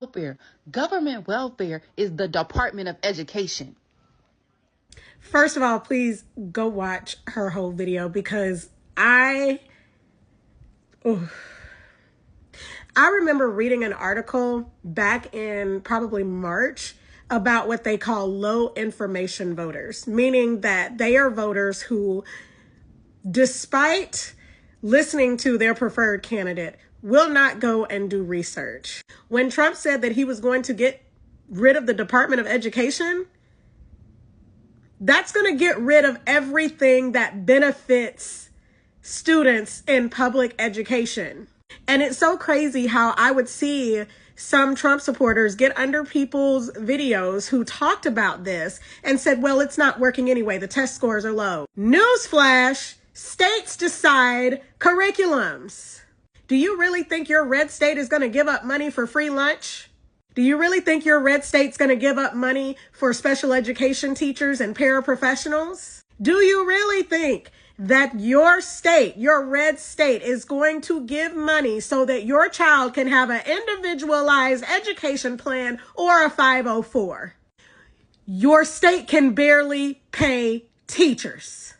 welfare. Government welfare is the Department of Education. First of all, please go watch her whole video because I remember reading an article back in probably March about what they call low information voters, meaning that they are voters who, despite listening to their preferred candidate, will not go and do research. When Trump said that he was going to get rid of the Department of Education, that's going to get rid of everything that benefits students in public education. And it's so crazy how I would see some Trump supporters get under people's videos who talked about this and said, well, it's not working anyway. The test scores are low. Newsflash, states decide curriculums. Do you really think your red state is going to give up money for free lunch? Do you really think your red state's going to give up money for special education teachers and paraprofessionals? Do you really think that your state, your red state, is going to give money so that your child can have an individualized education plan or a 504? Your state can barely pay teachers.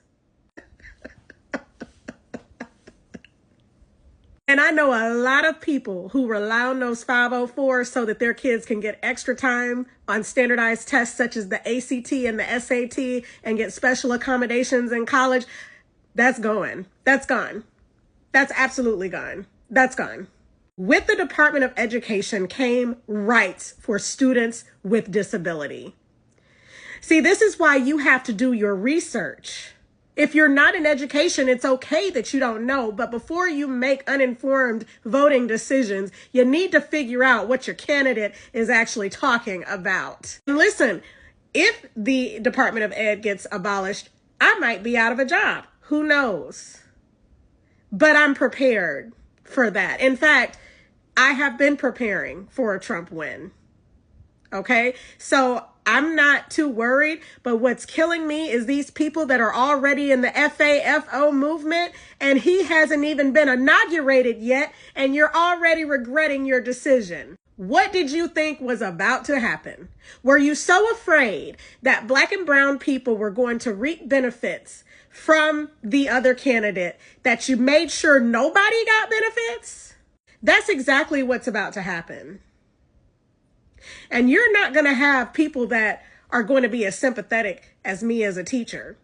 And I know a lot of people who rely on those 504s so that their kids can get extra time on standardized tests such as the ACT and the SAT and get special accommodations in college. That's going. That's gone. That's absolutely gone. That's gone. With the Department of Education came rights for students with disability. See, this is why you have to do your research. If you're not in education, it's okay that you don't know, but before you make uninformed voting decisions, you need to figure out what your candidate is actually talking about. And listen, if the Department of Ed gets abolished, I might be out of a job. Who knows? But I'm prepared for that. In fact, I have been preparing for a Trump win. Okay, so I'm not too worried, but what's killing me is these people that are already in the FAFO movement, and he hasn't even been inaugurated yet, and you're already regretting your decision. What did you think was about to happen? Were you so afraid that Black and brown people were going to reap benefits from the other candidate that you made sure nobody got benefits? That's exactly what's about to happen. And you're not going to have people that are going to be as sympathetic as me as a teacher.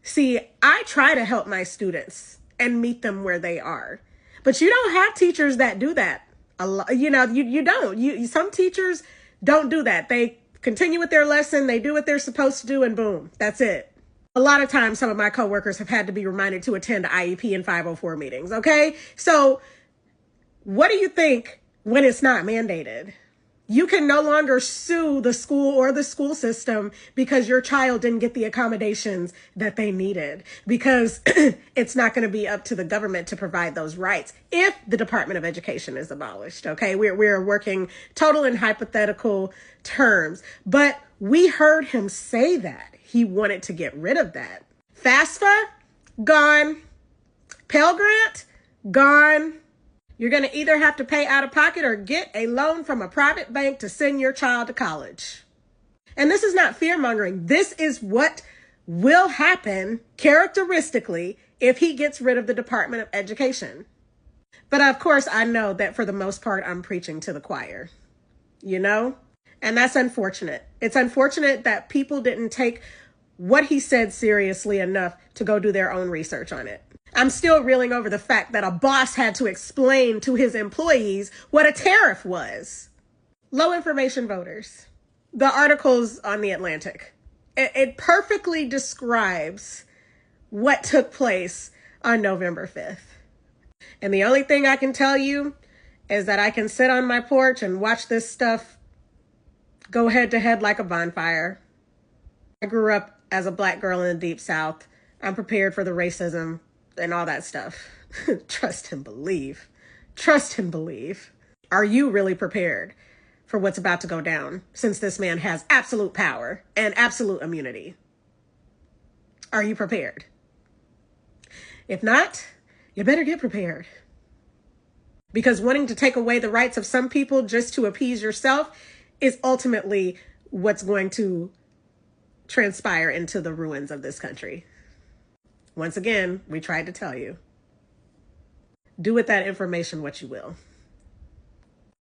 See, I try to help my students and meet them where they are. But you don't have teachers that do that. You don't. Some teachers don't do that. They continue with their lesson, they do what they're supposed to do, and boom, that's it. A lot of times, some of my coworkers have had to be reminded to attend IEP and 504 meetings, okay? So what do you think when it's not mandated? You can no longer sue the school or the school system because your child didn't get the accommodations that they needed, because it's not going to be up to the government to provide those rights if the Department of Education is abolished. Okay, we're working total and hypothetical terms, but we heard him say that he wanted to get rid of that. FAFSA, gone. Pell Grant, gone. You're going to either have to pay out of pocket or get a loan from a private bank to send your child to college. And this is not fear mongering. This is what will happen characteristically if he gets rid of the Department of Education. But of course, I know that for the most part, I'm preaching to the choir, you know? And that's unfortunate. It's unfortunate that people didn't take what he said seriously enough to go do their own research on it. I'm still reeling over the fact that a boss had to explain to his employees what a tariff was. Low information voters. The articles on The Atlantic. It perfectly describes what took place on November 5th. And the only thing I can tell you is that I can sit on my porch and watch this stuff go head to head like a bonfire. I grew up as a Black girl in the Deep South. I'm prepared for the racism and all that stuff. Trust and believe. Trust and believe. Are you really prepared for what's about to go down, since this man has absolute power and absolute immunity? Are you prepared? If not, you better get prepared. Because wanting to take away the rights of some people just to appease yourself is ultimately what's going to transpire into the ruins of this country. Once again, we tried to tell you. Do with that information what you will.